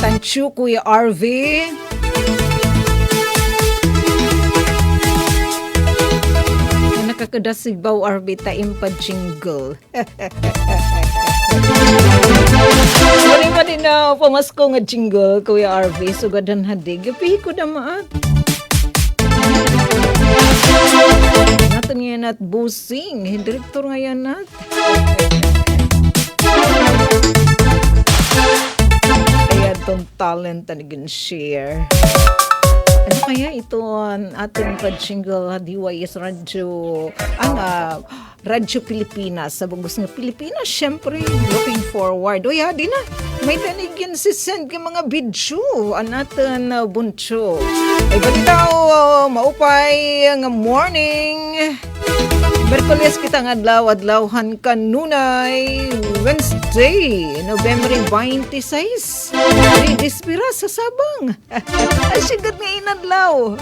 Thank you, Kuya RV. Nakakadasig ba RV taim pa jingle? Wala pa din na pamasko nga jingle, Kuya RV. Sugadan hadig. Gapihi ko na maat. Natin yan at busing. Direktor nga yan at. Kaya itong talent na nag-share. Ano kaya ito ang ating pa-jingle DYS Radio, Radyo Pilipinas sa bungos ng Pilipinas, syempre looking forward. O di na, may tanigin si send ka mga video ang ating buncho. Ay ba daw, maupay ng morning. Merkules kita ng adlaw-adlawhan kanunay Wednesday, November 26. Ay, dispira sa Sabang. Asigat nga inadlaw.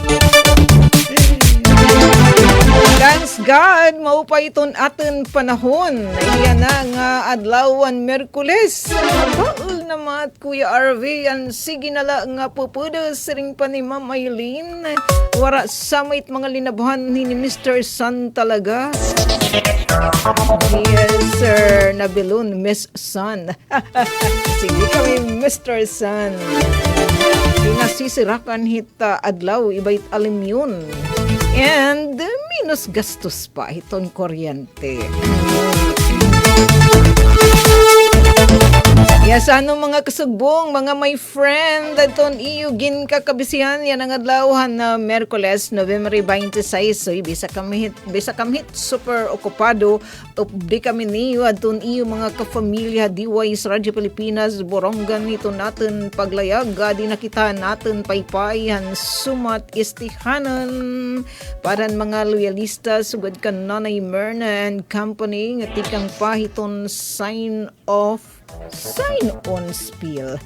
Thanks God, maupay iton atin panahon. Iyan na nga adlawan Merkules. Baul na mat Kuya RV, ang sige nala nga pupudo siring pa ni Ma'am Aileen. Wara samait mga linabuhan ni Mr. Sun talaga. Yes sir, nabilon Miss Sun. Sige kami Mr. Sun. Pinasisirakan hita adlaw, ibait alim yun. And minus gastos pa itong kuryente. Yes, ano mga kasugbong, mga my friend, daton iyugin kakabisihan yan ang adlawhan na Merkules, November 26. So, bisa kamit super okupado. Di kami niyo, daton iyo mga kafamilya, DYS Radio Pilipinas, borongan nito natin paglayag, di nakita natin paypayan, sumat istihanan, paran mga loyalista, sugod ka Nanay Myrna and Company, ngatikang pahiton sign on spill.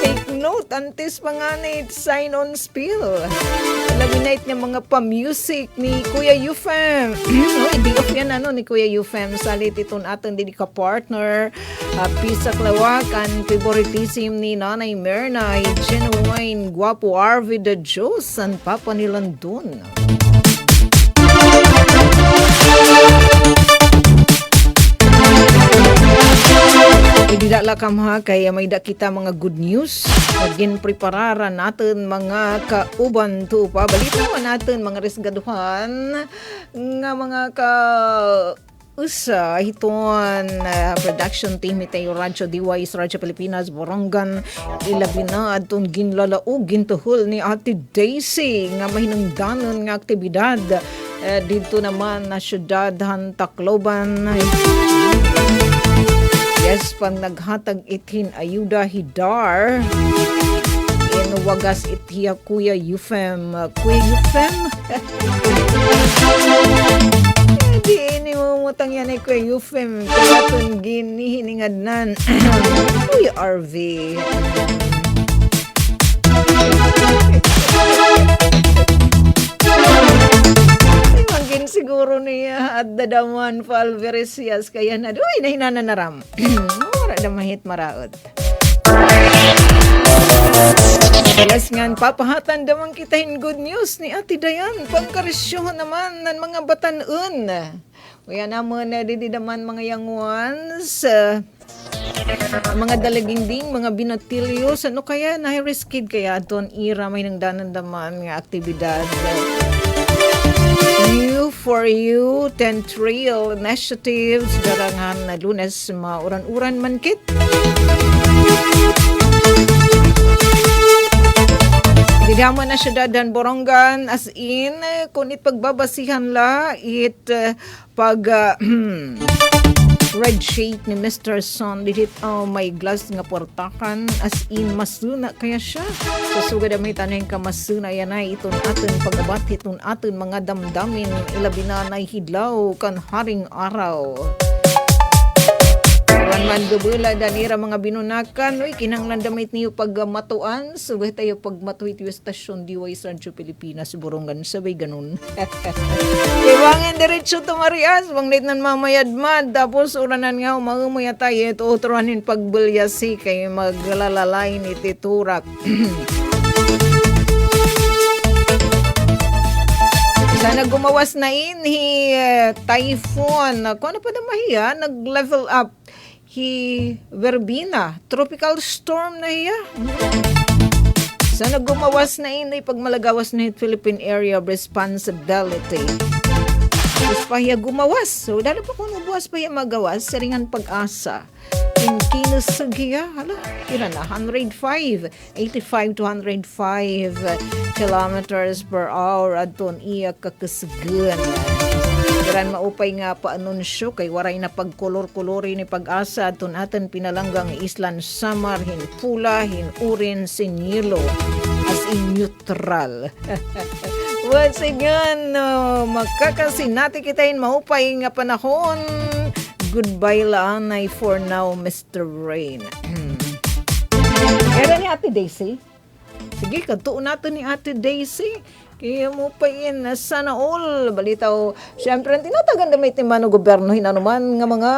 Take note, antes panganit, sign on spill. Laminate niya mga pa-music ni Kuya Yufem. Hindi off yan ni Kuya Yufem. Salit itong atin din ka-partner. Pisa Klawakan, favoritism ni Nanay Myrna. Genuine, guwapo Arvid the Diyos. San Papa nilandun. Ididala kam ha, kaya may da kita mga good news. Magin preparara natin mga kauban to pa. Balitawan natin mga resgaduhan nga mga usa hiton production team itayo Radyo DYS Radyo Pilipinas Borongan ilabi na atong ginlalaog gintuhol ni Ate Daisy nga mahinungdanon nga aktibidad dito naman na syudad Tacloban. Yes, pang naghatag itin ayuda hidar in wagas itiya Kuya Yufem. Kuya Yufem? Di ini mo mutang yan ay Kuya Yufem. Kaya gini hiningadnan. Kuya RV. Siguro niya at dadaman Falveresias kaya na doy na hinananaram. Wala na mahit maraot. Yes ngan papahatan damang kitahin good news ni Ate Dayan pagkarisyohan naman ng mga batanon. Kaya naman na dididaman mga young ones. Mga dalaging ding, mga binatilyos, ano kaya na high-risk kid kaya doon ira may nang danandaman nga aktibidad. You for You 10 Trail Initiatives darangan na Lunes mauran-uran man kit. Didaman na syudad dan Borongan as in kung pagbabasihan la red shade ni Mr. Son didit may glass nga portakan as in masuna kaya siya so sugad may tanay ka masuna yan ay iton aton pagabat iton aton mga damdamin ilabi na nay hidlaw kan haring araw Iran man gabula danira mga binunakan, uy, kinanglan damit niyo pagmatuan, subay tayo pagmatuit yung stasyon diway sa Radyo Pilipinas, burungan, sabay ganun. Iwangan diretso to Marias, bang net nan mamayadmad, tapos uranan nga, umamaya tayo, ito utranin pagbulyasi, kay maglalalain ititurak. Sana gumawas na inhi typhoon. Kung ano pa na mahiya, nag-level up. Verbena, tropical storm na hiya. Sana gumawas na inhi pag malagawas na Philippine Area of Responsibility. Tapos pa hiya gumawas. So, dahil pa kung nabuwas pa hiya magawas, saringan pag-asa. In Kinusagya, hala, kira na, 105, 85 to 105 kilometers per hour adton iya kakasugan. Kiran maupay nga paanunsyo kay waray na pagkolor-kolori ni pag-asa adton atin pinalanggang islan samar hin pula hin orange sin yellow as in neutral. Once again, makakasinati kitain maupay nga panahon. Goodbye laanay for now, Mr. Rain. Kaya ni Ate Daisy. Sige, katuon natin ni Ate Daisy. Kaya mo pa yun, sana all. Balitaw, syempre, tinatagan na may timano gobyerno, hinanuman nga mga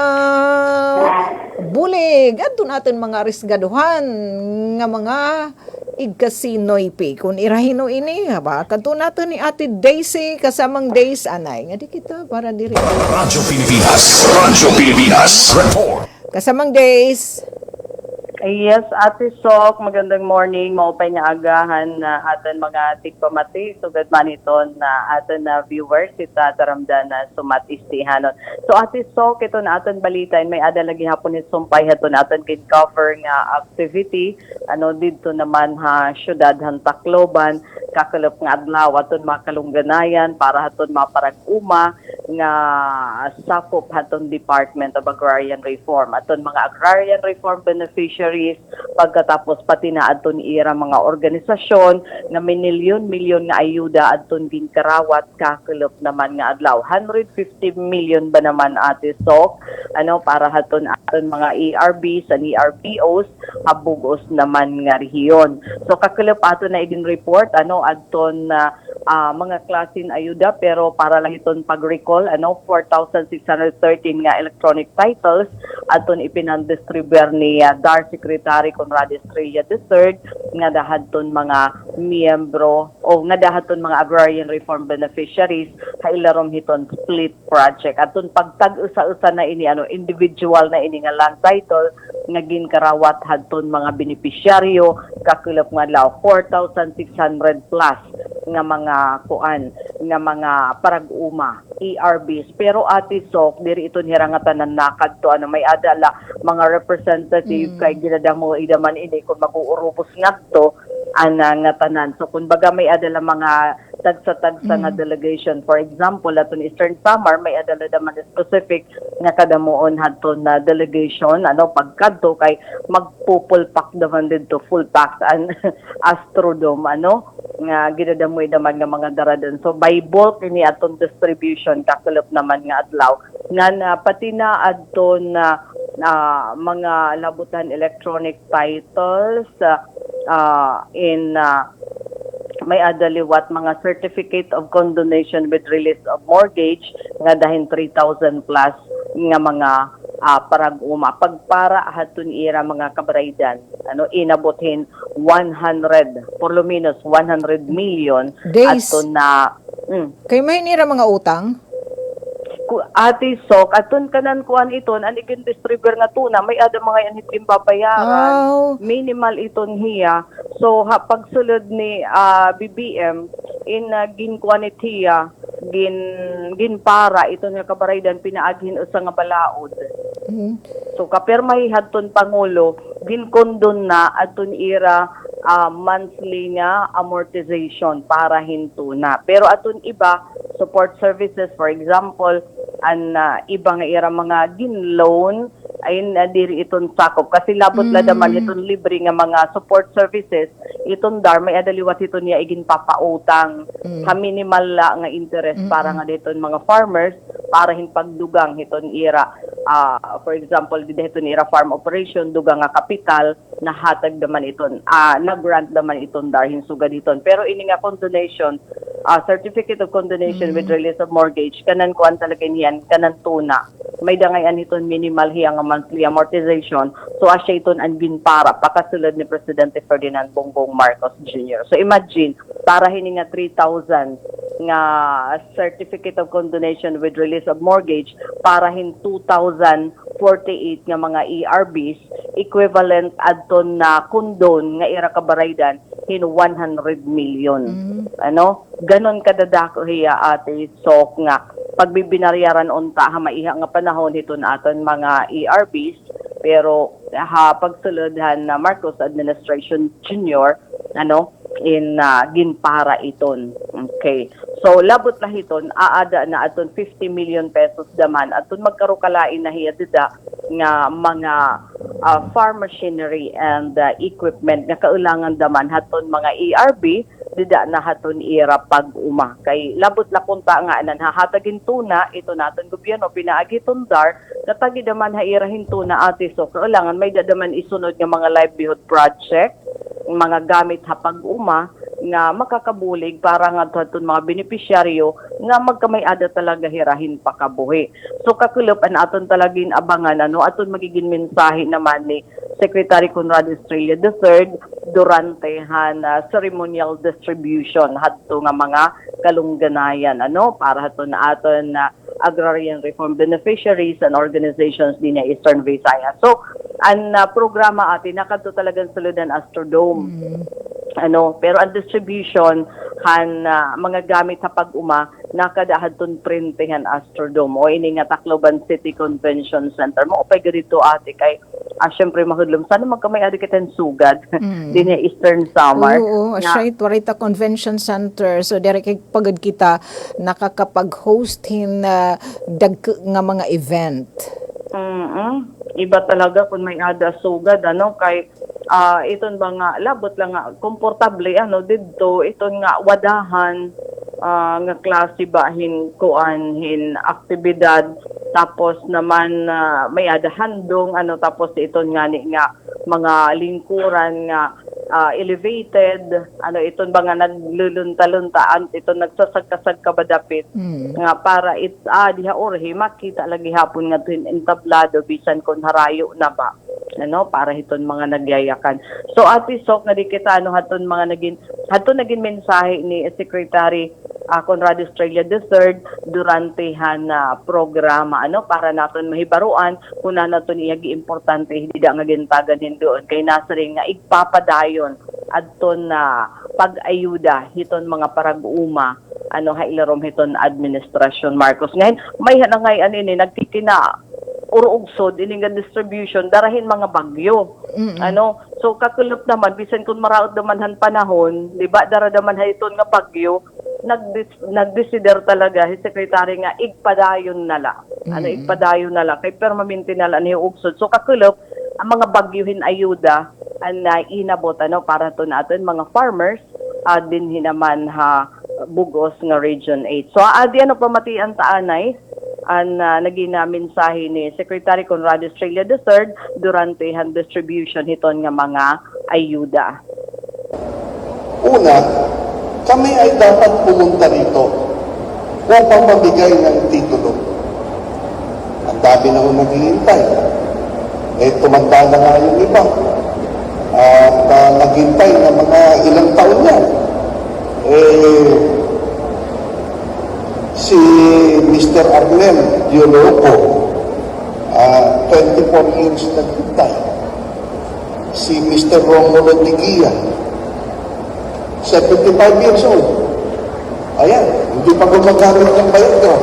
bulig. At natin mga risgaduhan nga mga igkasinoy pi. Kung irahino ini, ba? Kanto natin ni Ate Daisy, kasamang Days, anay. Nga di kita, para diri. Radyo Pilipinas. Radyo Pilipinas. Report. Kasamang Days. Yes, Ate Sok, magandang morning. Maupay nga agahan na aton mga tigpamati. Sugad man ito na aton na viewers, ita taramdan na sumatistihanon. So Ate Sok, ito na aton balita, may ada lagi hapon ni sumpay haton aton kin cover nga activity. Dito naman ha, syudad han Tacloban, kakalap nga adlaw aton makalungganayan para haton maparag-uma nga sakop haton Department of Agrarian Reform. Aton mga Agrarian Reform beneficiaries pagkatapos pati na adton ira mga organisasyon na may milyon-milyon nga ayuda adton ginkarawat kakalop naman nga adlaw 150 million ba naman Ate Sok para haton aton mga ERBs and ERPOs habugos naman nga rehiyon. So kakalop aton na idin report adton mga klasin ayuda pero para lang iton pag-recall 4,613 nga electronic titles aton ipinandistribuer ni Darcy Secretary Conrad Estrella III nga dahaton mga miyembro o nga dahaton mga agrarian reform beneficiaries kailarom hiton split project aton pagtag-usa-usa na ini individual na ini nga land title nga ginkarawat hadton mga beneficiaryo kakulap nga law 4,600 plus nga mga kuan nga mga parag-uma ERBs pero Ate Sok diri ito hirangatan na nakadto may adala mga representative kay ginadamo idaman ini kung mag-uurubos ngadto ana nga tanan. So kung baga may adala mga tagsa-tagsa nga delegation, for example aton Eastern Samar may adala naman specific nga kadamuon hadto na delegation pagkadto kay magpupulpak naman dito full packs and Astrodome nga ginadamoy naman nga mga daradan. So by bulk ini aton distribution kakulop naman nga adlaw nga pati na adton mga labutan electronic titles in may adaliwat mga certificate of condonation with release of mortgage nga dahin 3,000 plus nga mga parag-uma pagpara haton ira mga kabaraydan inabothin 100 por lo menos 100 million aton na kay may nira mga utang Ate Sok, aton kanan kuan iton an igin distributor nga tuna may ada mga yan hitim babayaran minimal iton hiya so pagsulod ni BBM in ginkuan itiya gin para iton nga kabaraydan pinaaghin usa nga balaod so kapirmahi hadton pangulo gin kondon na aton ira monthly nga amortization para hinto na pero aton iba support services for example iba nga ira mga gin-loan ay diri iton sakop kasi labot la daman iton libre nga mga support services iton dar may adaliwat iton niya igin papautang ha minimal la nga interest para nga diton mga farmers para hin pagdugang iton ira for example, dito nira farm operation, duga nga kapital, nahatag naman iton, nag-grant naman iton darhin suga diton. Pero ini nga condonation, certificate of condonation with release of mortgage, kanan kuan talaga niyan, kanan tuna. May dangayan iton minimal hiya nga monthly amortization. So asya iton ang ginpara, pakasulod ni Presidente Ferdinand Bongbong Marcos Jr. So imagine, para hini nga 3,000 nga certificate of condonation with release of mortgage, para hin 2,048 nga mga ERBs, equivalent adton na kondon nga ira kabaraydan hin 100 million. Ano? Ganon kadadako hiya ate sok nga pagbibinaryaran unta ha maiha nga panahon hiton aton mga ERBs, pero pagsulodhan na Marcos administration junior, ano, in ginpara iton. Okay. So labot lah iton, aada na aton 50 million pesos daman aton magkarukalain na hiya dida nga mga farm machinery and equipment nga kaulangan daman haton mga ERB dida na haton ira pag-uma. Kay labot la punta nga anan hahatagin tuna ito naton gobyerno pinaagi tundar katagi daman ha irahin tuna ate so kaulangan may dadaman isunod nga mga livelihood project, mga gamit ha pag-uma nga makakabulig para nga aton mga benepisyaryo nga magkamay-ada talaga hirahin pakabuhi. So kakulop an aton talagin abangan ano aton magiging mensahe naman ni Secretary Conrado Estrella III durante ceremonial distribution hadto nga mga kalungganayan ano para haton na aton agrarian reform beneficiaries and organizations din sa Eastern Visayas. So ang programa ati nakadto talagang suludan Astrodome. Ano, pero ang distribution mga gamit sa pag-uma nakadahadton printihan Astrodome o ini nga Tacloban City Convention Center mo opay gadito ate kay syempre mahudlom sana magkamay adi kiten sugad din Eastern Samar. Oo, siya Warita Convention Center. So dire kay pagod kita nakakapag-host hin nga mga event. Iba talaga kung may ada sugad ano kay iton ba nga labot lang nga komportable ano didto iton nga wadahan nga klase ba hin kuan hin aktibidad tapos naman may ada handong ano tapos iton nga ni nga mga lingkuran nga elevated ano iton ba nga naglulunta-luntaan iton nagsasagkasag kabadapit nga para diha orhi makita lagi hapon nga tuwin entablado bisan kon harayo na ba ano para hiton mga nagyayakan. So ati sok nga di kita ano haton naging mensahe ni Secretary Conrado Estrella III durante programa ano para naton mahibaruan kung naton iyagi importante hindi da nga gintagan din doon kay nasari nga igpapadayon adton na pag-ayuda hiton mga parag-uma ano hailarom hiton administrasyon Marcos. Ngayon may hanangay ani nagkikina urugsod ini nga distribution darahin mga bagyo. Ano so kakulop naman bisan kun maraod daman panahon di ba dara daman hiton nga bagyo nagdesider talaga si secretary nga igpadayon nala ano igpadayon nala kay permanente nala ni ugsod so kakulop ang mga bagyohin ayuda ang inabot ano para to natin mga farmers din hinaman bugos nga region 8 so adi ano pamatian ta anay ang naging mensahe ni Secretary Conrado Estrella III durante ang distribution hiton nga mga ayuda. Una, kami ay dapat pumunta rito upang mabigay ng titulo. Ang dami na kong naghihintay. Tumanda na nga yung iba. At naghintay na mga ilang taon yan. Si Mr. Arnel Dioloco, 24 years naghintay. Si Mr. Romulo Tigia, 75 years old. Ayan, hindi pa gumagamit ng bayadro.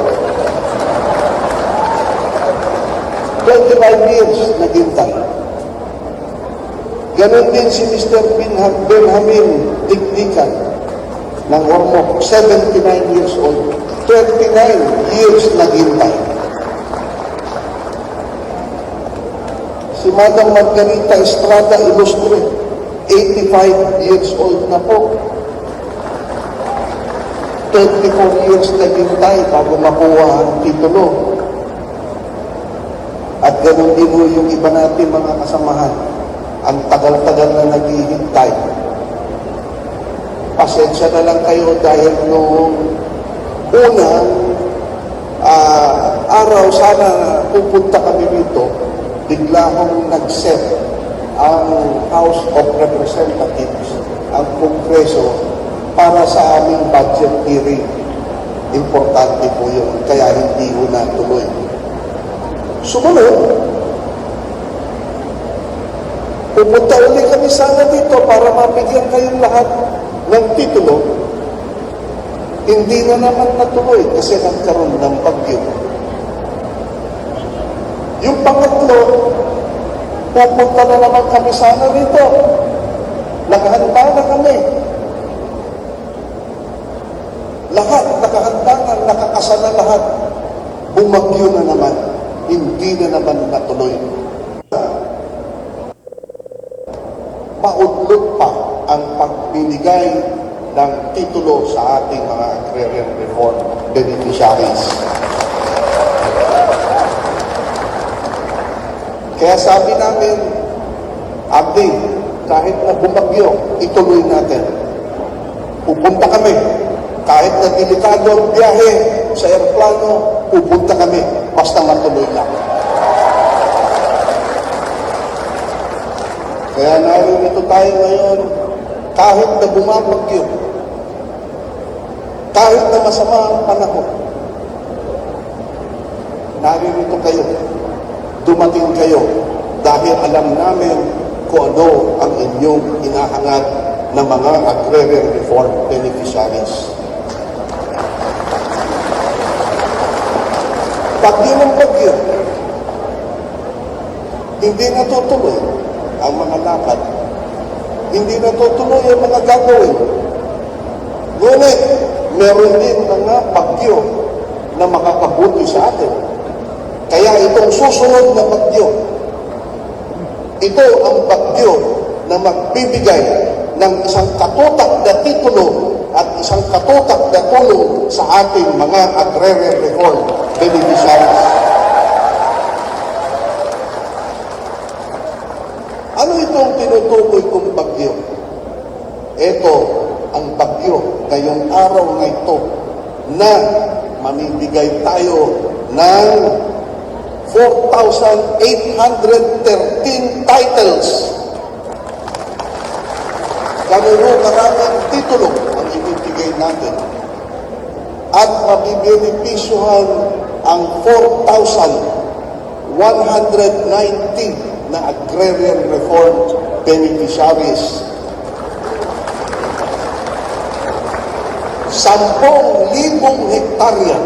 25 years naghintay. Ganon din si Mr. Benjamin Dikdikan ng Ormoc, 79 years old. 29 years naghintay. Si Madam Margarita Estrada Ilustre, 85 years old na po. 24 years naghintay bago makuha ang titulo. ganun din ho yung iba natin mga kasamahan. Ang tagal-tagal na naghihintay. Pasensya na lang kayo dahil nung unang araw sana pupunta kami dito, bigla akong nag-set ang House of Representatives, ang Kongreso, para sa aming budget hearing. Importante po yun, kaya hindi ko natuloy. Sumunod, pupunta ulit kami sana dito para mabigyan kayong lahat ng titulo. Hindi na naman natuloy kasi nagkaroon ng bagyo. Yung pangatlo, pupunta na naman kami sana dito. Nakahanda na kami. Lahat, nakahanda na, nakakasa na lahat. Bumagyo na naman. Hindi na naman natuloy. Maudlot pa ang pagbibigay ng titulo sa ating mga agrarian reform beneficiaries. Kaya sabi namin, Abdi, kahit na bumagyo, ituloy natin. Pupunta kami. Kahit na delikado ang biyahe sa aeroplano, pupunta kami. Basta matuloy lang. Kaya narito tayo ngayon, kahit na bumabagyo, kahit na masama ang panahon, narito kayo, dumating kayo, dahil alam namin kung ano ang inyong hinahangad na mga agrarian reform beneficiaries. Bagyo ng bagyo, hindi natutuloy ang mga lakad, hindi natutuloy ang mga gagawin. Ngunit, meron din mga bagyo na makakabuti sa atin. Kaya itong susunod na bagyo, ito ang bagyo na magbibigay ng isang katutak na titulo at isang katutak na tulong sa ating mga agrarian reform beneficiaries. Ano itong tinutukoy kong bagyo? Ito ang bagyo ngayong araw na ito na mamibigay tayo ng 4,813 titles. Ganito karaming titulo ang ibibigay natin. At mabibenepisyuhan ang 4,119 na agrarian reform beneficiaries. 10,000 hektarya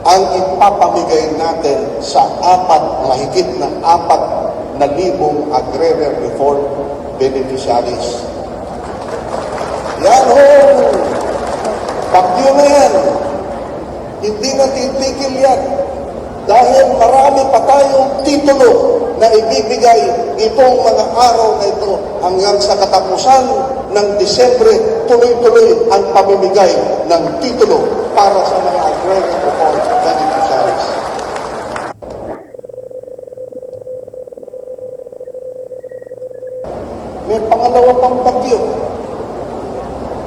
ang ipapamigay natin sa mahigit na 4,000 agrarian reform beneficiaries. Yan ho, bagyo na yan. Hindi na titigil yan. Dahil marami pa tayong titulo na ibibigay itong mga araw na ito hanggang sa katapusan ng Disyembre, tuloy-tuloy ang pamimigay ng titulo para sa mga agrarian reform beneficiaries. May pangalawa pang bagyo.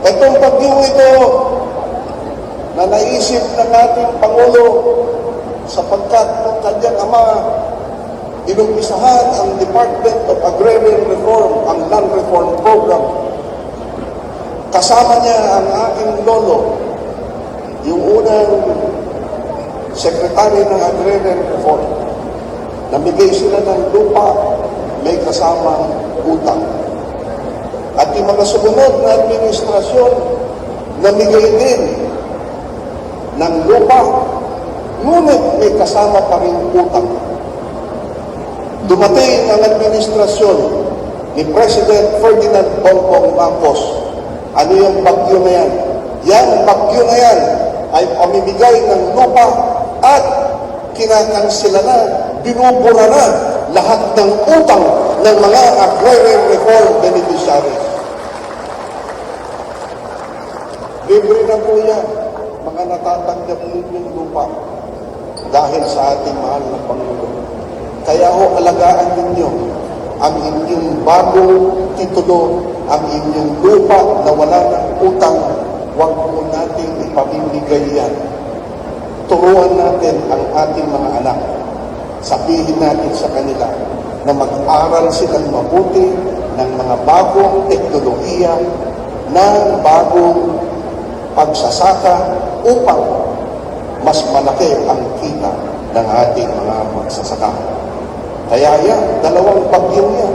Itong bagyong ito na naisip ng ating Pangulo sapagkat ng kanyang ama, inumpisahan ang Department of Agrarian Reform, ang Land Reform Program. Kasama niya ang aking lolo, yung unang Secretary ng Agrarian Reform. Namigay sila ng lupa, may kasamang utang. At yung mga sumunod na administrasyon, namigay din ng lupa, ngunit may kasama pa rin utang. Dumating ang administrasyon ni President Ferdinand Bongbong Marcos. Ano yung bagyo na yan? Yang bagyo na yan ay pamimigay ng lupa at kinakansila na, binubura na lahat ng utang ng mga agrarian reform beneficiaries. Libre na po yan, mga natatanggap ninyong lupa dahil sa ating mahal na Panginoon. Kaya ho, alagaan ninyo ang inyong bagong titulo, ang inyong lupa na wala ng utang. Huwag po nating ipamimigay yan. Turuan natin ang ating mga anak. Sabihin natin sa kanila na mag-aral silang mabuti ng mga bagong teknolohiya, ng bagong pagsasaka upang mas malaki ang kita ng ating mga magsasaka. Kaya yan, dalawang bagyo yan.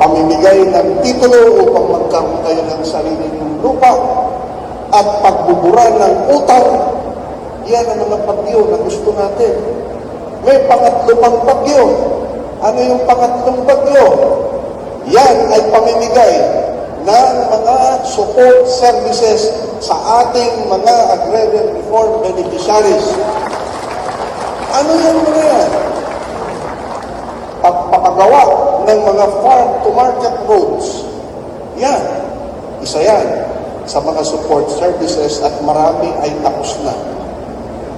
Pamimigay ng titulo upang magkaroon kayo ng sarili ng lupa at pagbubura ng utang. Yan ang mga bagyo na gusto natin. May pangatlo pang bagyo. Ano yung pangatlong bagyo? Yan ay pamimigay ng mga support services sa ating mga agrarian reform beneficiaries. Ano yan mga yan? Pagpapagawa ng mga farm-to-market roads. Yan. Isa yan sa mga support services at marami ay tapos na.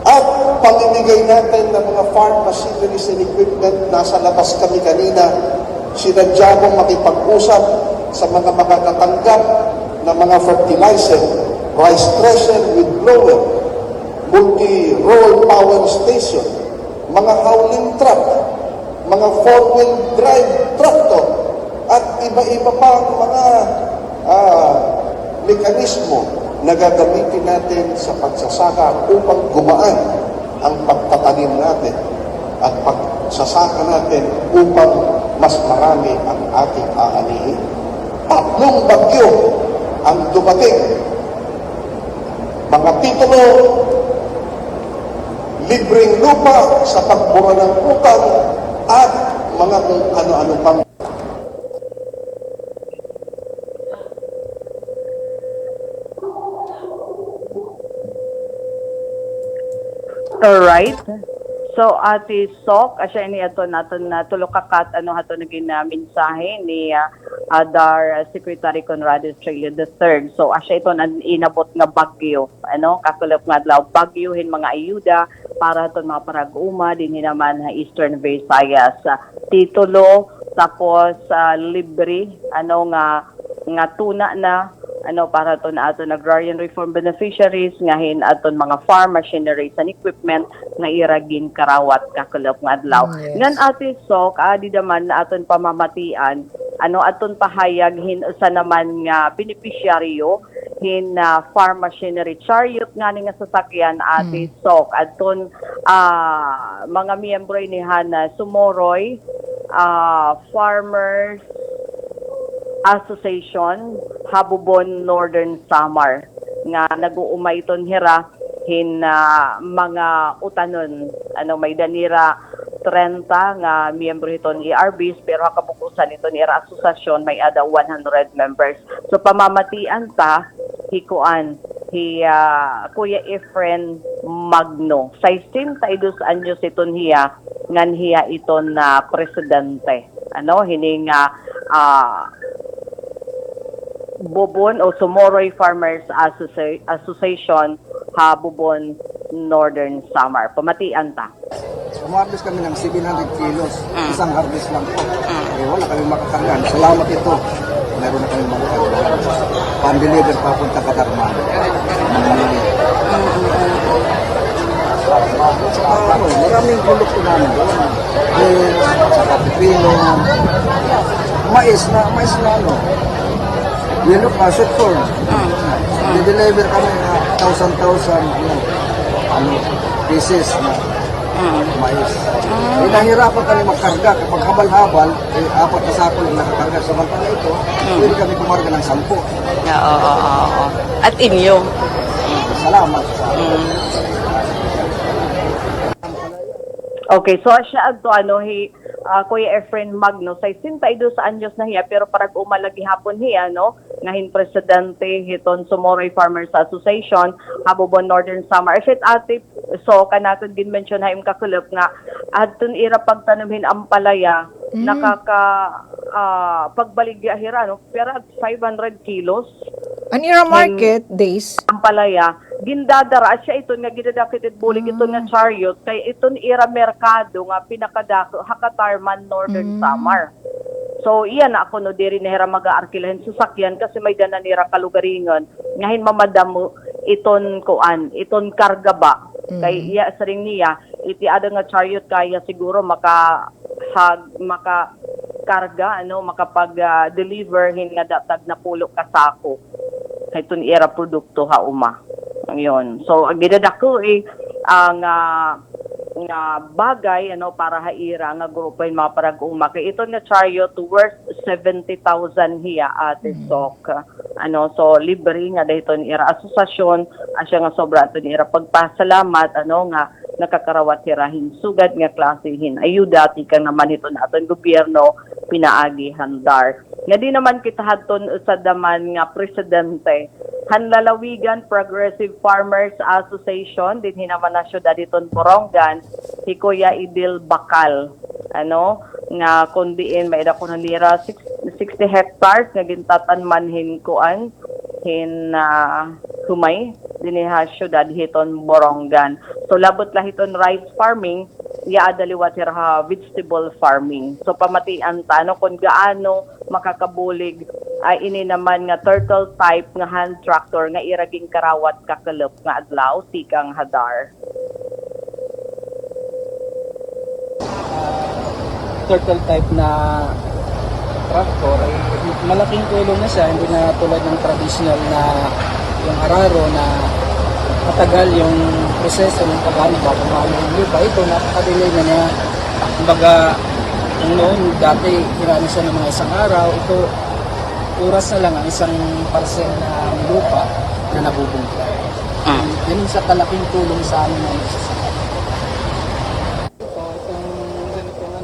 At pamimigay natin ng mga farm machineries and equipment. Nasa labas kami kanina. Sinadya kong makipag-usap sa mga makakatanggap na mga fertilizer, rice thresher with blower, multi-role power station, mga hauling truck, mga four-wheel drive tractor, at iba-iba pang mga mekanismo na gagamitin natin sa pagsasaka upang gumaan ang pagtatanim natin at pagsasaka natin upang mas marami ang ating aanihin. Tatlong bagyo ang dumating. Mga titulo, libreng lupa sa pagbura ng utang, at mga kung ano-ano pang. Alright. So, Ate Sok, asya ini ato natin na tulokakat ano hato naging mensahe ni Dar Secretary Conrado Estrella III. So, asya ito na inabot nga bagyo. Ano, kakulap nga adlaw bagyohin mga ayuda para aton mga parag-uma din naman ha Eastern Visayas. Titulo tapos libre ano nga tuna na ano para aton aton agrarian reform beneficiaries ngahin aton mga farm machineries and equipment nga iragin karawat kakulap nga adlaw. Yes. Ngan Ate Sok, di naman na aton pamamatian ano aton pahayag hin usa naman nga beneficiaryo hin farm machinery chariot nga ni nga sasakyan Ate Sok aton mga miyembro ni Hana Sumoroy Farmers Association Habubon Northern Samar nga nag-uumay iton hira hin mga utanon ano may danira 30 nga miyembro iton ERBs pero kabukusan ito ni asosasyon may ada 100 members. So pamamatian ta hikuan Kuya Efren Magno. 62 anyos iton hiya ngan hiya iton na presidente. Ano hining Bubon o Sumoroy Farmers Association Habubon Northern Samar. Pamatian ta. Umarbis kami ng 700 kilos. Isang harvest lang po. Wala kami makakargan. Salamat ito. Meron na kami makakargan. Pan-deliver papunta ka Darman. Maraming produkto namin doon. Saka pipino. Mais na ano. Yellow na, sweet corn. I-deliver kami na 1,000 pieces na mais. Nahirapan kami magkarga. Kapag habal-habal, 4 na sako lang nakakarga. Samantala ito, pwede kami kumarga ng 10. Oo. At inyo. Salamat. Okay, so siya adto ano Kuya Efren Magno 62 anyos na hiya pero parang umalagi hapon hiya no ngahin presidente hiton Sumoroy Farmers Association Habubon Northern Samar. If it ate so kanaton din mention ha kakulop nga adton ira pagtanumhin ang palaya nakaka pagbaligya hira no pero 500 kilos Anira market days. ang palaya gindadara siya ito nga gidadakit bulig ito nga chariot kay ito ira merkado nga pinakadako Hakatarman Northern Samar. So iyan na ako no diri nihira mag-aarkilahin sasakyan kasi may dana nira kalugaringon ngahin mamadamo iton kuan iton karga ba kay iya sa ring niya iti ada nga chariot kaya siguro maka karga makapag deliver hin nga datag na pulo ka sako kay iton ira produkto ha uma. Ngayon. So, ang ginadako ang nga bagay para haira nga grupo yung mga parag-uma. Kaya ito nga chariot worth 70,000 hiya ate Sok. So, libre nga dahil ito ira asosasyon asya nga sobra ito ira pagpasalamat nga nakakarawat hirahin sugad nga klasihin. Ayuda kang naman ito na aton gobyerno pinaagi handar. Nga di naman kita haton sa daman nga presidente Hanlalawigan Progressive Farmers Association din hinaman na syudad iton Borongan si Kuya Idil Bakal nga kundiin may ko na lira 60 hectares nga gintatanman hin kuan hin humay dinha syudad hiton Borongan. So labot lah hiton rice farming ya adaliwat ha vegetable farming. So pamatian ta kung gaano makakabulig ay ini naman nga turtle type nga hand tractor nga iraging karawat kakalop nga adlaw sikang hadar. Turtle type na tractor ay malaking tulong na siya, hindi na tulad ng traditional na yung araro na matagal yung proseso ng pagano bago mahalo yung lupa. Ito napakadali na niya. Kumbaga, yung noon dati hirami siya ng mga isang araw, ito oras na lang ang isang parcel na lupa na nabubungkay. Yan sa kalaking tulong sa amin ng magsasaka. So, itong ganitong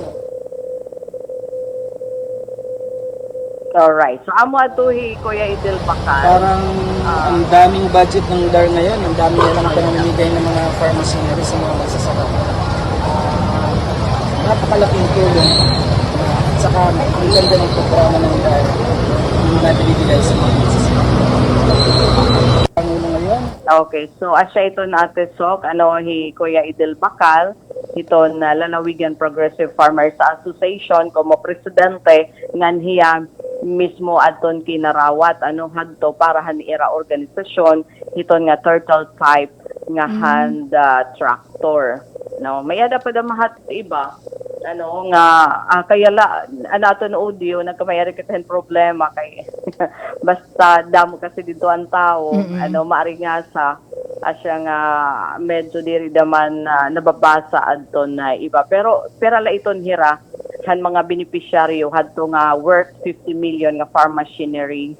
Alright. So amo atuhi Kuya Idil Bakal. parang ang daming budget ng DAR ngayon, ang dami nilang pinamimigay ng mga farm machinery sa mga magsasaka. Napakalaking tulong. At saka, ang ganda ng programa ng DAR na binibigay sa mga magsasaka. Pangulo ngayon, Okay, so asya ito natin Sok, Kuya Idil Bakal, ito na Lalawigan Progressive Farmers Association, como presidente, ngan hiya mismo aton kinarawat, hadto para hanira organisasyon, ito nga turtle type nga hand tractor. May ada pa da mahat iba, kaya anaton audio, nagkamayari katahin problema kay, basta damo kasi dito ang tao, maari nga sa asya nga medyo diri daman nababasa adton na iba pero la iton hira han mga beneficiaryo hadto nga worth 50 million nga farm machinery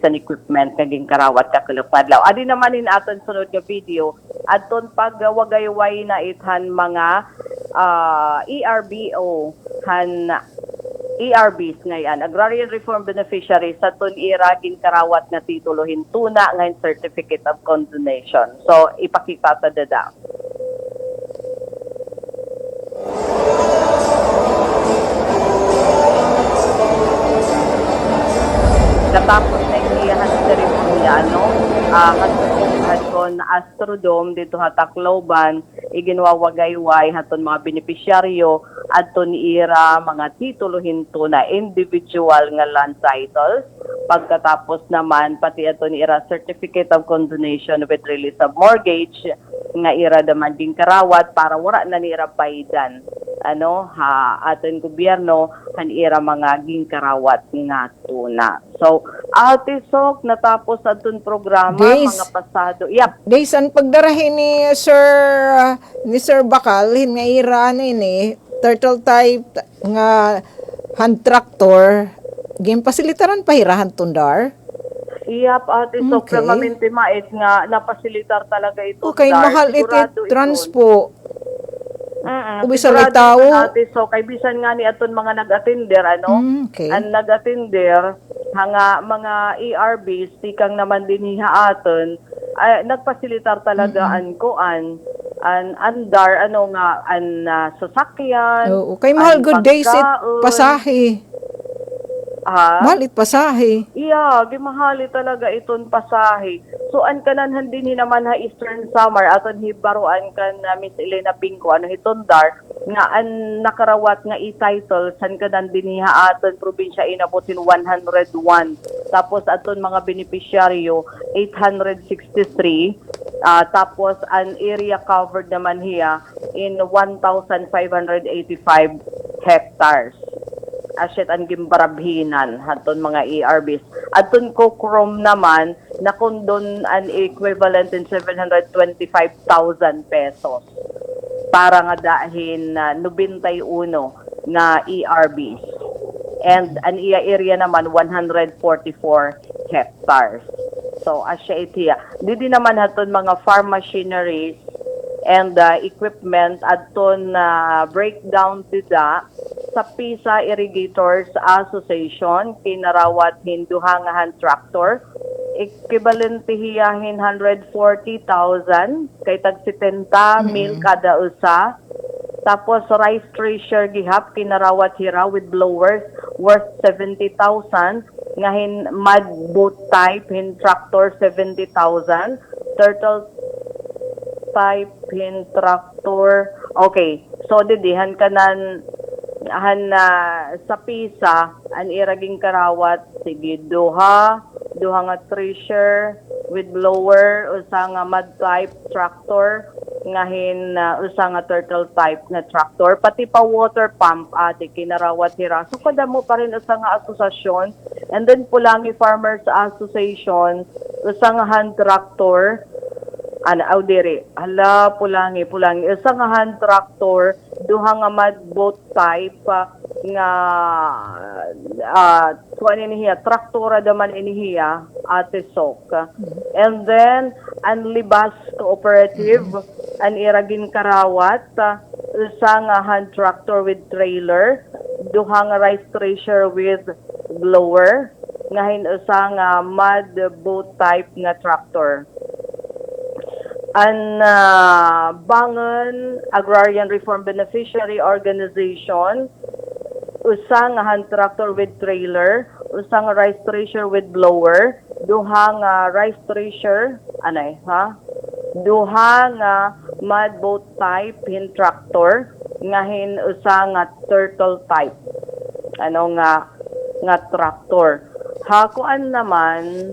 and equipment kaging karawat kakulog adlaw. Adi naman in aton sunod nga video adton pagwagayway na ithan mga ERBO han ERBs ngayon, Agrarian Reform Beneficiaries sa ira ginkarawat nga titulo hintuna ngayon Certificate of Condonation. So, ipakita ta dada. Katapos na iniyahan sa ceremonya, haton Astrodome dito ha Tacloban, iginwawagayway haton mga beneficiaryo adton ira mga titulo hinto na individual nga land titles. Pagkatapos naman pati aton ira Certificate of Condonation with release of mortgage nga ira daman din karawat para wala na nira paidan. Aton gobyerno han ira mga ginkarawat nga tuna. So, Ate Sok, natapos aton programa Guys, mga pasado. Yep. Days ang pagdarahin ni Sir Bakal hin nga ira ini turtle type nga hand tractor gimpasilitaran pahirahan tundar. Iyap, Ate Sok, Okay. permanente mait nga napasilitar talaga ito. Okay, mahal iti transpo. Ubisa Sigurado itaw. ito, Ate Sok, kay bisan nga ni aton mga nag-attender, Okay. ang nag-attender, hanga mga ERBs, tikang naman din aton, ay, nagpasilitar talaga an andar, sasakyan. Oo, kay mahal good days it pagkaon. pasahe. Malit pasahe. Iya, gimahali talaga iton pasahe. So, an kanan din naman ha Eastern Summer, aton hibaruan kan na Miss Elena Pinco, ano hitondar, nga an nakarawat nga i-title, san kanan din ha aton probinsya inabotin 101. Tapos aton mga beneficiaryo, 863. Tapos an area covered naman hiya in 1,585 hectares. Asyet ang gimbarabhinan haton mga ERBs. Aton ko Chrome naman na kondon an equivalent in 725,000 pesos para nga dahin na 91 nga ERBs. And an iya area naman 144 hectares. So asya itiya. Didi naman haton mga farm machineries and equipment aton breakdown tida sa PISA Irrigators Association kinarawat hinduhangahan tractor equivalent hiyahin 140,000 kay tag 70 mil kada usa. Tapos rice thresher gihap kinarawat hira with blowers worth 70,000 ngahin mud boat type hin tractor 70,000 turtle type hin tractor. Okay, so didihan kanan sa PISA an iraging karawat sige duha nga thresher with blower usa nga mud type tractor ngahin usa nga turtle type nga tractor pati pa water pump ate kinarawat hira. So kada mo pa rin usa nga asosasyon, and then Pulangi Farmers Association usa nga hand tractor diri Pulangi usa nga hand tractor duha nga mud boat type nga kuan inihiya traktora daman inihiya ate Sok. And then an Libas Cooperative an iragin karawat usa nga hand tractor with trailer duha nga rice thresher with blower ngahin usa nga mud boat type nga tractor. An Bangon Agrarian Reform Beneficiary Organization usa nga hand tractor with trailer usa nga rice thresher with blower duha nga rice thresher duha nga mud boat type hin tractor ngahin usa nga turtle type nga tractor. Hakuan naman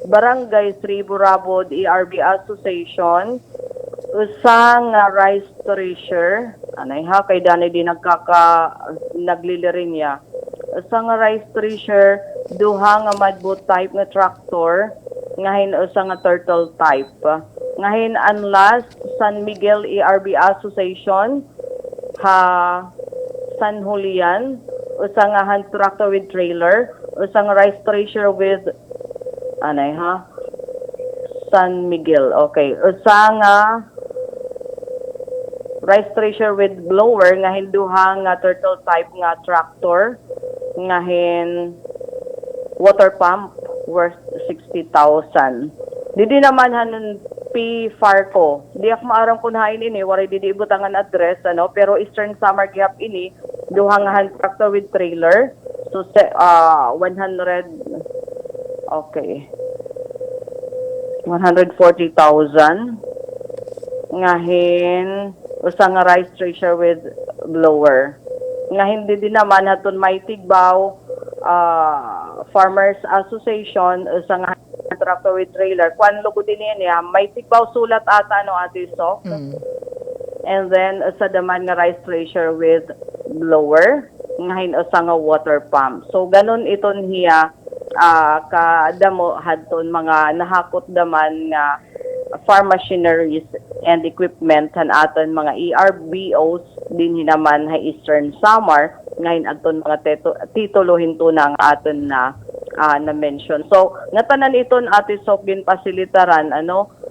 Barangay Sri Burabod ERB Association usa nga rice thresher kay dani din nagliliring ya usa nga rice thresher duha nga mud boat type nga tractor ngahin usa nga turtle type ngahin ang last San Miguel ERB Association San Julian usa nga hand tractor with trailer usa nga rice thresher with San Miguel. Okay. Usa nga rice thresher with blower ngahin duha nga turtle type nga tractor ngahin water pump worth 60,000. Didi naman hanon P. Farco. Di ako maarang kunhain ini, waray didi ibutangan address pero Eastern Summer gihap ini duha nga hand tractor with trailer. So 100 okay. 140,000 ngahin usa nga rice thresher with blower. Ngahin din naman haton may Tigbaw Farmers Association usa nga tractor with trailer. Kwan logo din niya may Tigbaw sulat ata ate Sok. And then usa daman nga rice thresher with blower ngahin usa nga water pump. So ganon iton hiya kadamo hadton mga nahakot daman nga farm machineries and equipment han aton mga ERBOs din naman ha Eastern Samar ngayon aton mga titulo hintunang aton na mention. So ngatanan iton ati Sok gin pasilitaran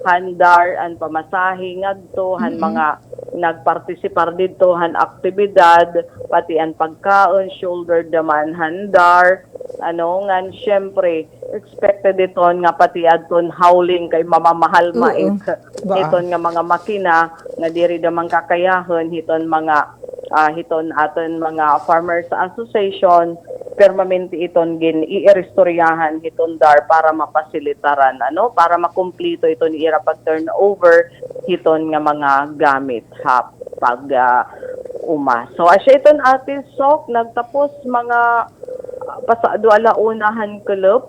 handar an pamasahe ngadto han mga nagpartisipar dito han aktibidad pati an pagkaon shoulder daman handar ngan syempre expected iton nga pati adton howling kay mamamahal mait iton nga mga makina nga diri damang kakayahon hiton mga hiton aton mga farmers association permanente iton gin iirestoryahan hiton dar para mapasilitaran para makumpleto iton ira pag turnover hiton nga mga gamit pag uma. So asya iton atin sok nagtapos mga pasado alaunahan club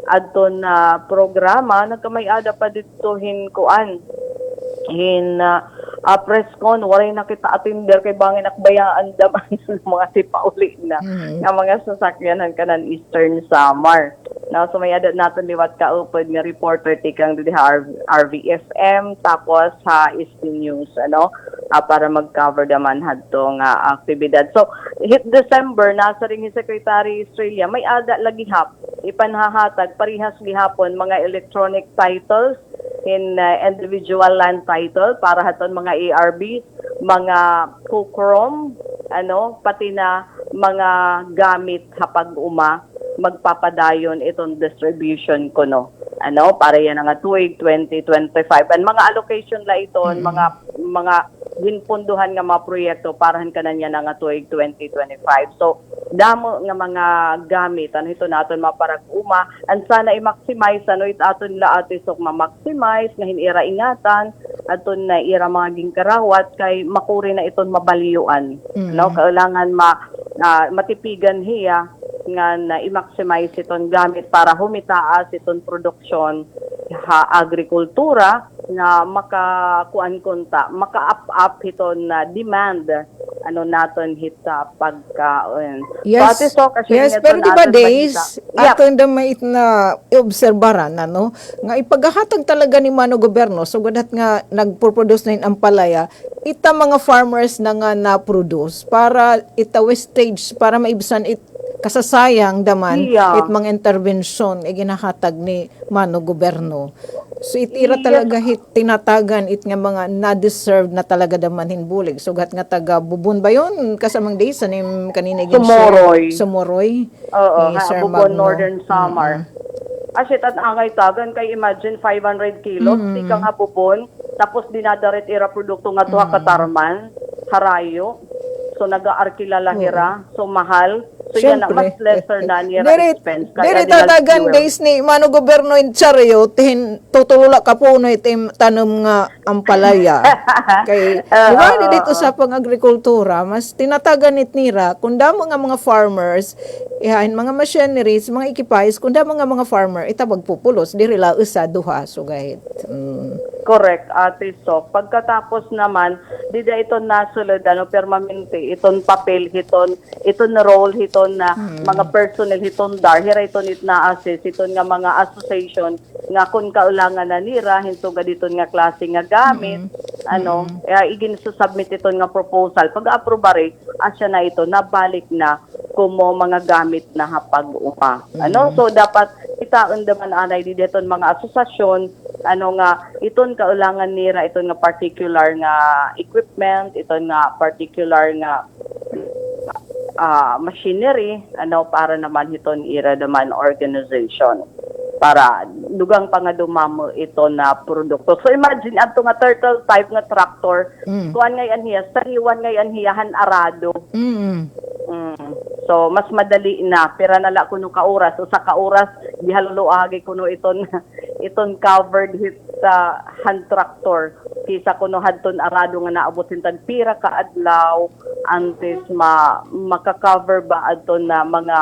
adton na programa nagkamay-ada pa dito hinkuan press con waray nakita atinder kay bangin akbayaan daman sa mga sipauli na nga mga sasakyanan kanan Eastern Samar. Now so may adat natin liwat kaupod nga reporter tikang dili RVFM tapos East News para mag-cover daman hadto nga aktibidad. So hit December nasa ring Secretary Estrella may ada lagi ipanhahatag parihas gihapon mga electronic titles in individual land title para haton mga ARB, mga kukrom, pati na mga gamit hapag uma magpapadayon itong distribution ko para yan nga tuig 2025 and mga allocation la iton mga ginpunduhan nga mga proyekto parahan kanan yan nga tuig 2025. So damo nga mga gamit ito naton maparag uma and sana i-maximize it aton la atisok ma-maximize nga hinira ingatan aton na ira mga gingkarawat kay makuri na iton mabaliyuan kailangan matipigan hiya nga na i-maximize iton gamit para humitaas iton produksyon agrikultura na maka-up iton na demand naton hita pagkaon. Yes, pero di ba days aton damay na obserbaran nga ipaghahatag talaga ni mano gobyerno so gadat nga nagpo-produce na ang palaya ita mga farmers na nga na-produce para ita wastage para maibsan kasasayang daman it mga intervention ginahatag ni mano gobyerno. So itira talaga tinatagan nga mga na-deserved na talaga daman hinbulig. So gat nga taga bubon ba yun? Kasamang days anim kanina Sumoroy. Oo, bubon Northern Samar. Asit at angay tagan kay imagine 500 kilos di ka nga bubon tapos dinadaret ira produkto nga tuha katarman harayo. So naga-arkila lahira. So mahal. So yan na, mas lesser na niya expense. Diri tatagan guys ni mano gobyerno in Charyo tutulula ka po no itim tanom nga ang palaya. Kay diba dito sa pang-agrikultura mas tinatagan nira kung damo nga mga farmers ihain mga machineries, mga equipage kung damo nga mga farmer itabag pupulos diri la usa duha so gahit. Correct, Ate Sok. Pagkatapos naman, dida ito nasulod, permanente, iton papel, iton role, iton na mga personnel, iton dar, hira iton it na-assist, iton nga mga association, nga kung kaulangan na nira, hinsuga dito nga klase nga gamit, igin susubmit iton nga proposal. Pag-aprobare, asya na ito, nabalik na kumo mga gamit na hapag-uma. So, dapat itaon daman anay dito mga asosasyon, nga iton kaulangan nira iton nga particular nga equipment iton nga particular nga machinery para naman iton ira naman organization para dugang pa nga dumamo ito na produkto. So imagine ato nga turtle type nga tractor kuan ngayon hiya sariwan ngayon hiyahan arado. So mas madali na pira nala kuno ka oras o sa ka oras gihaluluagi kuno iton covered hit sa hand tractor kisa kuno hadton arado nga naabot hintan pira ka adlaw antes maka-cover ba adton na mga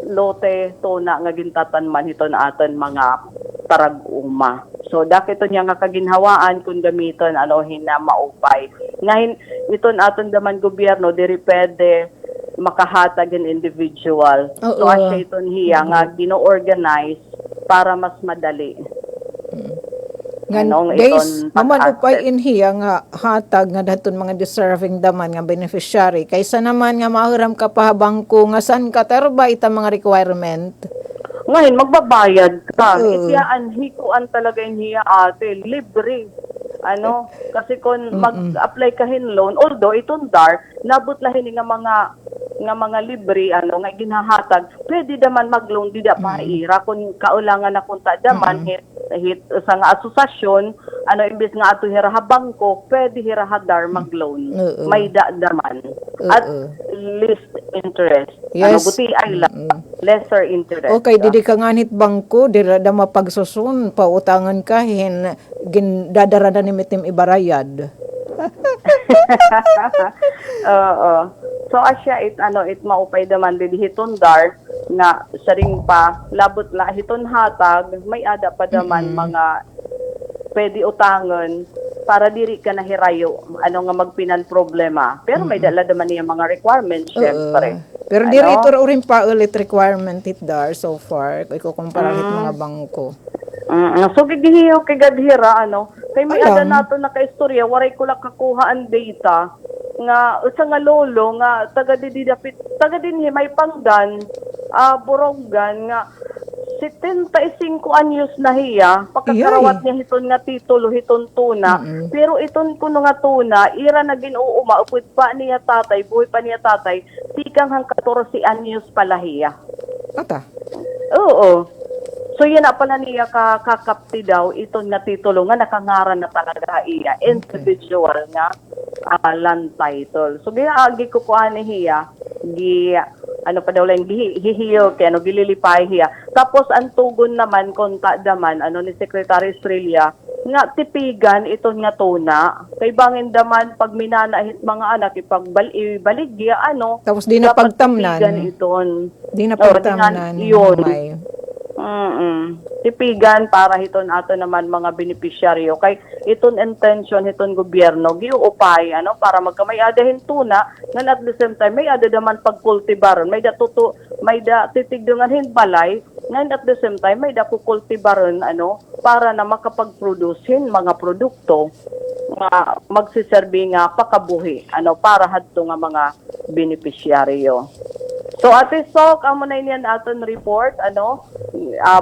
lote tona nga gintatan man hiton aton mga tarag-uma. So dakit niya nga kaginhawaan kung gamiton hina maupay. Ngayon iton aton daman gobyerno diri pwede makahatag in individual. So asya iton hiya nga gino-organize para mas madali. Guys, naman upay in hiya nga hatag nga daton mga deserving daman nga beneficiary kaysa naman nga mahuram ka pa bangko nga san ka terba ita mga requirement. Ngayon, magbabayad ka. Itiyaan, hikuan talaga yung hiya ate. Libre. Kasi kung mag-apply ka loan, although itong DAR, nabot lahin nga mga libre, nga ginahatag, pwede daman mag-loan, di da paira. Kung kaulangan na kunta daman, sa nga asosasyon, imbis nga ato hiraha bangko, pwede hiraha dar mag-loan. Oo. May daman. At least interest. Yes. Buti ay lesser interest. Okay, didi ka nganit bangko, dira da mapagsusun, pautangan ka, dadara na ni mitim ibarayad. Oo. So asya it maupay daman didi hiton dar nga saring pa labot la hiton hatag may ada pa daman mga pwede utangan para diri ka nahirayo nga magpinan problema pero may dala daman niya mga requirements syempre. Pero diri ito rin pa ulit requirement it dar so far kung ikukumpara hit mga bangko. So gigihiyo kay gadhira kay may Alam. ada nato na kaistorya waray ko lang kakuha ang data nga usa nga lolo nga taga dinhi may pangdan Borongan nga 75 anyos na hiya pagkakarawat niya hiton nga titulo hiton tuna pero iton kuno nga tuna ira na ginuuma upod pa niya tatay buhay pa niya tatay tikang hang 14 anyos pala hiya. Ata. Oo. So yan na pala niya kakapti daw iton nga titulo nga nakangaran na talaga iya individual nga land title. So giagi ko ani hiya pa daw lang hihiyo kay gililipay hiya. Tapos ang tugon naman konta daman ni Secretary Estrella nga tipigan iton nga tuna kay bangin daman pag minanahit mga anak ipagbaligya Tapos di na dapat pagtamnan. tipigan iton. Di na pagtamnan. Yun. May. Tipigan para hiton ato naman mga benepisyaryo kay iton intention hiton gobyerno giupay para magkamay-adahin tuna ngan at the same time may ada daman pagkultibaron may da titigdungan hin balay ngan at the same time may da kukultibaron para na makapag-produce hin mga produkto nga magsiserbi nga pakabuhi para hadto nga mga benepisyaryo. So Ate Sok, amo na yan aton report,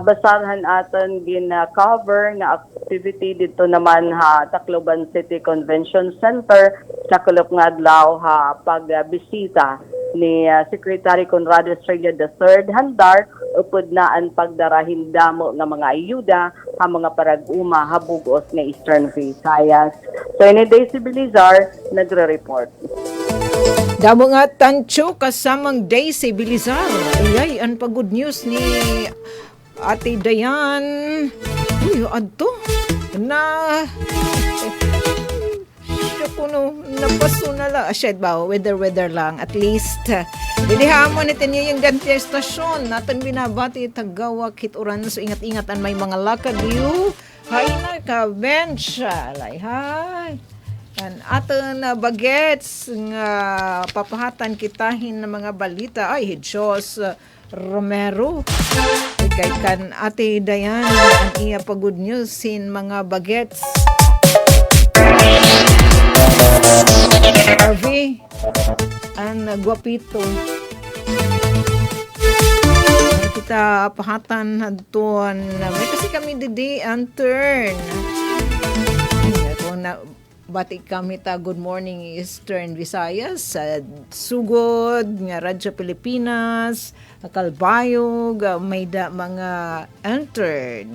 basahan aton gina-cover nga activity dito naman Tacloban City Convention Center sa kulop nga adlaw pagbisita ni Secretary Conrado Estrella III handar upod na ang pagdarahin damo nga mga ayuda mga parag-uma habugos nga Eastern Visayas. So ini Daisy Bilizar nagre-report. Damo nga Tancho kasamang Daisy Bilizar. Ayay, ang pag-good news ni Ate Dayan. Uy, adto. Siya ko napaso na lang. Asyad ba, weather lang. At least, dilihamon natin yung ganti estasyon. Natin binabati, tagawa, kituran. So, ingat-ingat ang may mga lakad. Hay na ka, bench. Alay, hay. Aton na bagets nga papahatan kitahin ng mga balita ay Diyos Romero kay kan Ate Dayan ang iya pa good news sin mga bagets Harvey ang gwapito kita pahatan hadton may kasi kami didi ang turn na bati kami ta good morning Eastern Visayas sa sugod nga Radyo Pilipinas Kalbayog may da mga entered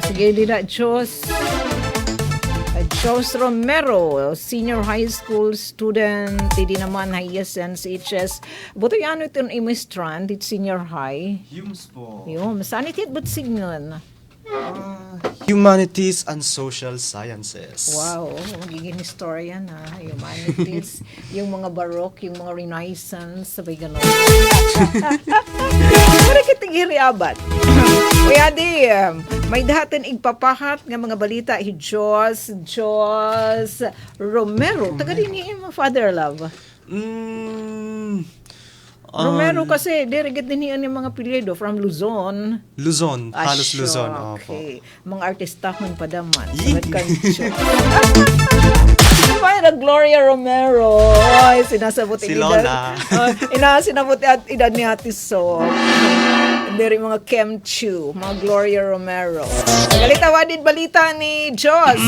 sige dida Jos Romero, senior high school student, hindi naman hiyasan sa HS. Buto yan ito yung imistrand, it's senior high. Yums po. Yung, saan ito but signon? Humanities and Social Sciences. Wow, magiging historian ha. Humanities, yung mga Baroque, yung mga Renaissance, sabay ganon. Pero kitigiri abat. Kaya di, may dahatin igpapahat nga mga balita Jos Romero. Taga din yung Father Love. Romero kasi, dirigit din yung mga apelyido from Luzon. Luzon, halos Asyo, Luzon. Okay. Opo. Mga artista man padaman. Sabat kancho. Para Gloria Romero. Ay, sinasabot Si Lola. Sinabot at edad ni Ate So. Hindi rin mga Kem Chu, mga Gloria Romero. Nagalitawad din balita ni Jos.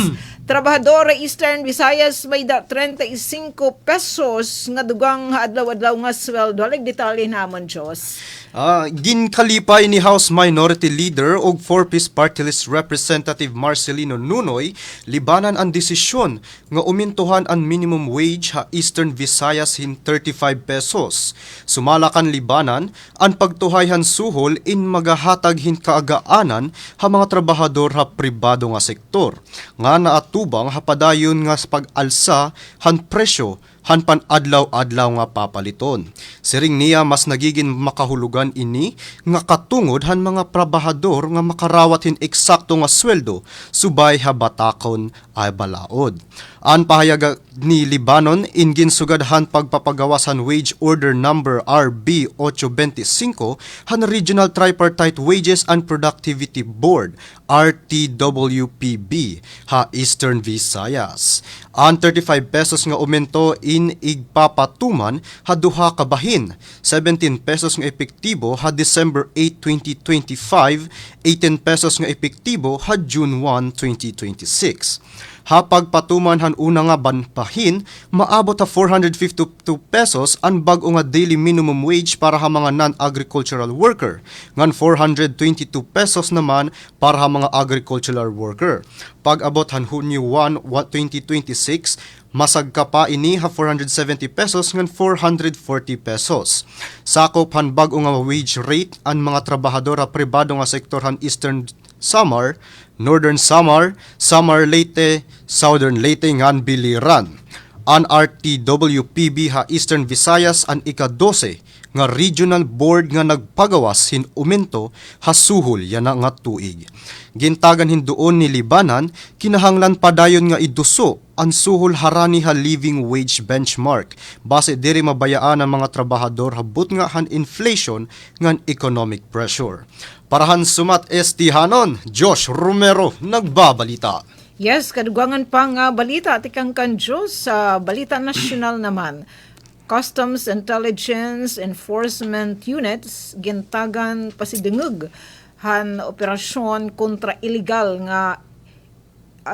trabahador Eastern Visayas may da 35 pesos nga dugang adlaw-adlaw nga sweldo. Lig detalye namon Diyos. Ginkalipay ni House Minority Leader ug 4-piece party list Representative Marcelino Nunoy libanan ang desisyon nga umintuhan ang minimum wage ha Eastern Visayas hin 35 pesos. Sumalakan libanan ang pagtuhayhan suhol in magahatag hin kaagaanan ha mga trabahador ha pribado nga sektor. Nga naatubang ha padayon nga sa pag-alsa han presyo han pan-adlaw-adlaw nga papaliton. Siring niya mas nagiging makahulugan ini nga katungod han mga trabahador nga makarawat hin eksakto nga sweldo subay ha batakon ay balaod. An pahayag ni Libanon ingin sugadhan pagpapagawasan wage order number RB 825 han Regional Tripartite Wages and Productivity Board RTWPB ha Eastern Visayas. An 35 pesos nga aumento in igpapatuman ha duha ka bahin, 17 pesos nga epektibo ha December 8, 2025, 18 pesos nga epektibo ha June 1, 2026. Hapag patuman han una nga banpahin, maabot ha 452 pesos ang bag-o nga daily minimum wage para ha mga non-agricultural worker, ngan 422 pesos naman para ha mga agricultural worker. Pag abot han Hunyo 1, 2026, masagka pa ini ha 470 pesos ngan 440 pesos. Sakop han bag-o nga wage rate ang mga trabahador ha pribado nga sektor han Eastern Samar, Northern Samar, Samar Leyte, Southern Leyte ngan Biliran. An RTWPB ha Eastern Visayas an ika-12 nga regional board nga nagpagawas hin umento ha suhol yana nga tuig. Gintagan hindoon ni Libanan kinahanglan padayon nga iduso ang suhol harani ha living wage benchmark base diri mabayaan ang mga trabahador habut nga han inflation ngan economic pressure. Parahan sumat estihanon, Josh Romero nagbabalita. Yes, kadugangan pa nga balita tikang Diyos sa balita nasyonal naman. Customs Intelligence Enforcement Units gintagan pasidengeg han operasyon kontra illegal nga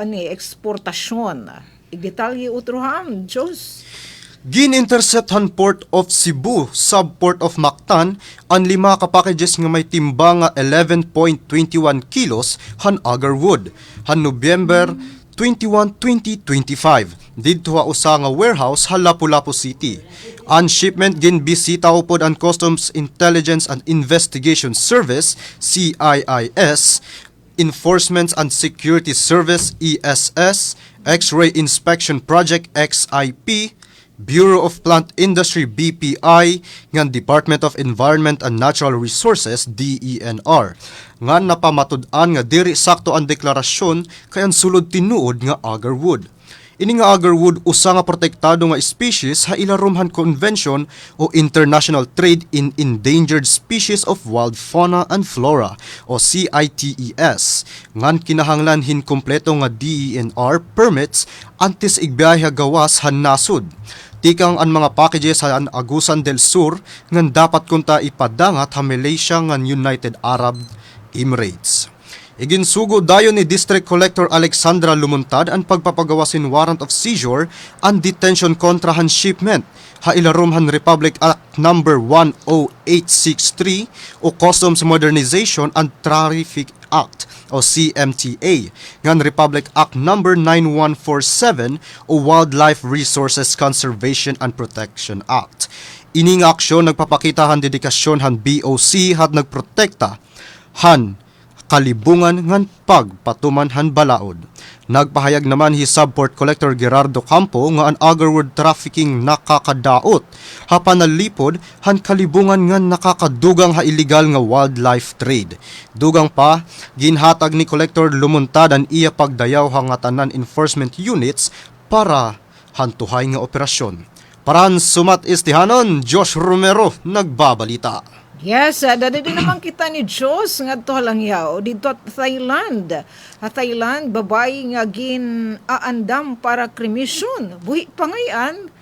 eksportasyon. Igdetalye utrohan, Diyos. Gin-intercept han Port of Cebu, sub-Port of Mactan, ang 5 ka packages nga may timba nga 11.21 kilos han agarwood, han November 21, 2025, didto ha usa nga warehouse ha Lapu-Lapu City. Ang shipment ginbisita upod ang Customs Intelligence and Investigation Service, CIIS, Enforcement and Security Service, ESS, X-Ray Inspection Project, XIP, Bureau of Plant Industry BPI, ngan Department of Environment and Natural Resources DENR. Ngan napamatud-an nga diri sakto ang deklarasyon kay ang sulod tinuod nga agarwood. Ini nga agarwood usa nga protektado nga species ha Ilarumhan Convention o International Trade in Endangered Species of Wild Fauna and Flora o CITES. Ngan kinahanglan hin kompleto nga DENR permits antes igbiyahe gawas han nasud. Tikang ang mga packages sa Agusan del Sur ngan dapat kunta ipadangat ha Malaysia ngan United Arab Emirates. Iginsugo dayon ni District Collector Alexandra Lumuntad ang pagpapagawasin warrant of seizure and detention kontra han shipment ha Ilarumhan Republic Act No. 10863 o Customs Modernization and Traffic Act o CMTA, ngan Republic Act No. 9147 o Wildlife Resources Conservation and Protection Act. Ining aksyon nagpapakita han dedikasyon han BOC hat nagprotekta han kalibungan ngan pagpatuman han balaod. Nagpahayag naman hi Sub-Port Collector Gerardo Campo nga ang agarwood trafficking nakakadaot hapanalipod han kalibungan ngan nakakadugang ha illegal nga wildlife trade. Dugang pa, ginhatag ni Collector Lumuntad ang iya pagdayaw nga tanan enforcement units para hantuhay nga operasyon. Paran sumat istihanon, Josh Romero nagbabalita. Yes, dadi din naman kita ni Diyos nga to lang yaw dito at Thailand. Thailand, babae nga gin aandam para krimisyon. Buhi pangayan.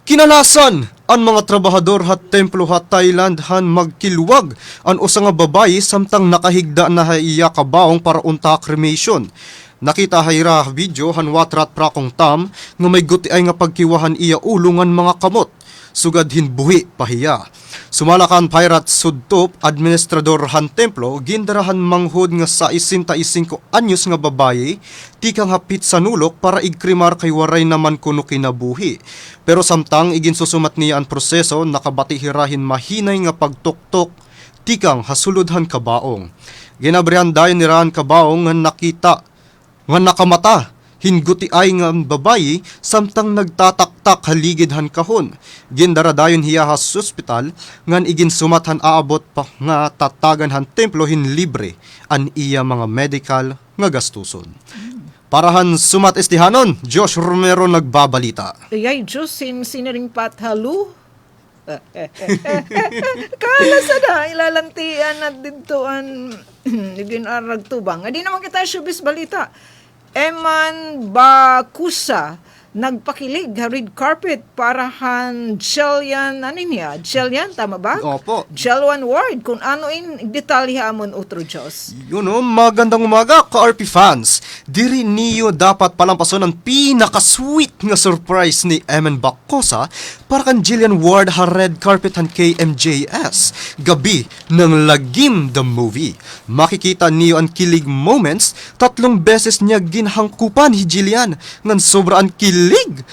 Kinalasan ang mga trabahador hat templo hat Thailand han magkilwag ang usa nga babayi samtang nakahigda na iya kabaong para unta cremation. Nakita hayra video hanwatrat prakong tam nga may guti ay nga pagkiwahan iya ulungan mga kamot. Sugad hinbuhi pahiya. Sumalakan pairat sudtop administrador han templo gindarahan manghod nga sa 65 anyos nga babaye tikang hapit sa nulok para igkrimar kay waray naman kuno kinabuhi. Pero samtang igin susumat niya ang proseso nakabati hirahin mahinay nga pagtuktok tikang hasuludhan kabaong. Ginabrihan dayon ni Rahan kabaong nga nakita nga nakamata. Hinguti ay nga babayi samtang nagtataktak haligid han kahon. Gindara dayon hiya has hospital ngan igin sumathan aabot pa nga tatagan han templo hin libre an iya mga medical nga gastuson. Parahan sumat estihanon, Josh Romero nagbabalita. Ay, Diyos, sinaring pathalu. Kala sa na, ilalantian at dintoan, igin arag tubang. Adi naman kita showbiz balita. Eman Bakusa nagpakilig red carpet para han Jillian, ano niya? Jillian, tama ba? Opo. Jillian Ward, kung ano in detalye amon utro Diyos. Yun o, magandang umaga ka-RP fans. Diri niyo dapat palampason ang pinaka-sweet nga surprise ni Eman Bacosa para kan Jillian Ward ha red carpet han KMJS. Gabi ng Lagim the Movie. Makikita niyo ang kilig moments, 3 beses niya ginhangkupan hi Jillian ngan sobraan kilig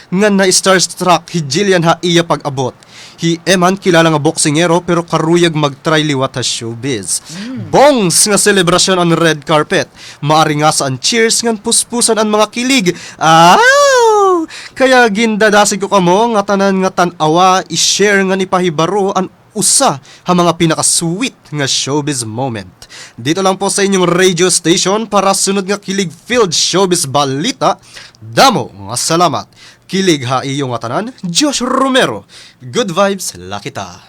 nga na starstruck hi Jillian ha iya pag-abot. Hi Eman kilala nga boksingero pero karuyag mag-try liwat ha showbiz. Bongs nga selebrasyon on red carpet. Maari nga saan cheers ngan puspusan ang mga kilig. Aw! Kaya gindadasig ko kamo nga tanan nga tan-awa i-share nga ni pahibaro ang usa ha mga pinaka-sweet nga showbiz moment. Dito lang po sa inyong radio station para sunod nga kilig-filled showbiz balita. Damo nga salamat. Kilig ha iyo nga tanan, Josh Romero. Good vibes, lakita.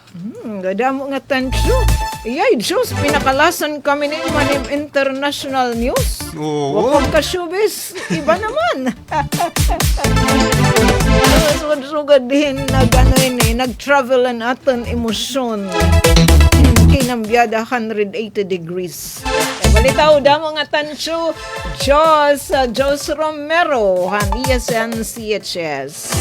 Damo nga tansyo. Iyay, Diyos, pinakalasan kami ni Manim International News. Oo. Wapag ka showbiz, iba naman. Sugad din, nag-travel ang aton emosyon. Kinambyada 180 degrees. Balitaw damo nga tansyo, Jos Romero, han ESN CHS.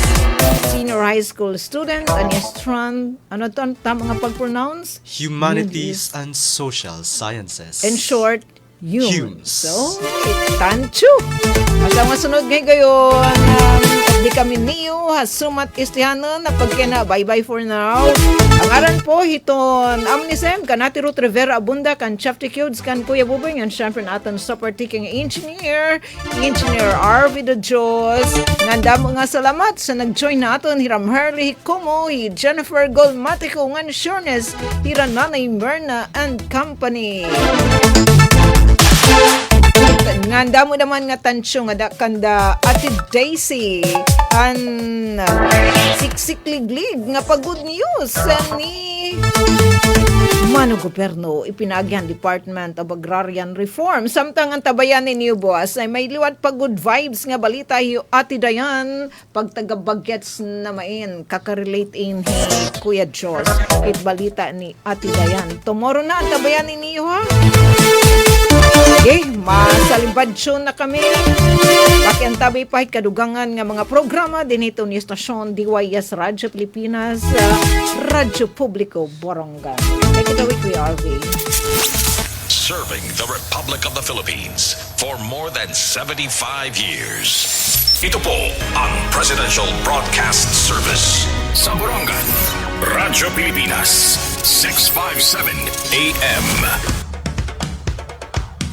Senior high school student, and strand, ano to, tama nga pag-pronounce? Humanities and Social Sciences. In short, Humes. Humes. So, tansyo. Asa nga sunod ngayon, di kami niyo, hasumat istihanon, na pagkena, bye-bye for now. Ang aran po, hiton, amnisem, kanati Ruth Rivera Abunda, kan Chafty Cudes, kan Kuya Bubing, and syempre natin super ticking Engineer Arvid de Diyos. Nganda mo nga salamat sa nag-join natin, Hiram Herli Hikumo, hi Jennifer Golmatico, ngan Shornes, Hiran Nanay Merna and Company. Nganda mo naman nga tansyo nga kanda Ate Daisy an siksik-liglig nga pag-good news ni Mano Gobyerno ipinagyan Department of Agrarian Reform. Samtang ang tabayan ni New Boss ay may liwat pag-good vibes nga balita hiyo Ate Dayan pag taga-bagets na main kakarelate in Kuya George it balita ni Ate Dayan. Tomorrow na ang tabayan ni Niyo ha. Okay, masalimbadso na kami. Pakiantabay pa kadugangan nga mga programa dinito ni Stasyon DYS Radyo Pilipinas, Radyo Publiko Borongan. Take it away, Kuya RV. Serving the Republic of the Philippines for more than 75 years. Ito po ang Presidential Broadcast Service sa Borongan, Radyo Pilipinas, 657 AM.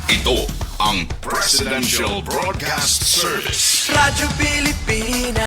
Ito ang Presidential Broadcast Service. Radyo Pilipinas.